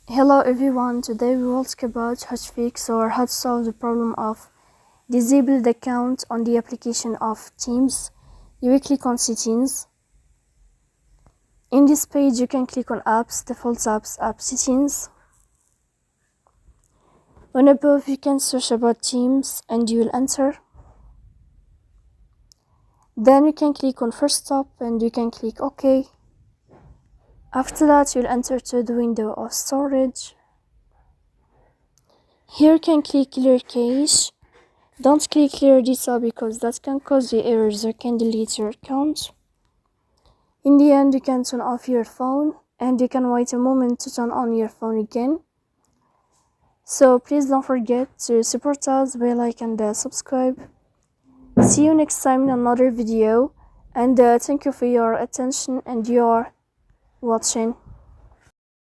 Hello everyone, today we will talk about how to fix or how to solve the problem of disabled account on the application of Teams. You will click on settings. In this page you can click on apps, default apps, app settings. On above you can search about Teams and you will enter. Then you can click on first stop and you can click OK. After that you'll enter to the window of storage. Here you can click clear cache. Don't click clear data because that can cause the errors or can delete your account. In the end you can turn off your phone and you can wait a moment to turn on your phone again. So please don't forget to support us by like and subscribe. See you next time in another video and thank you for your attention and your watching.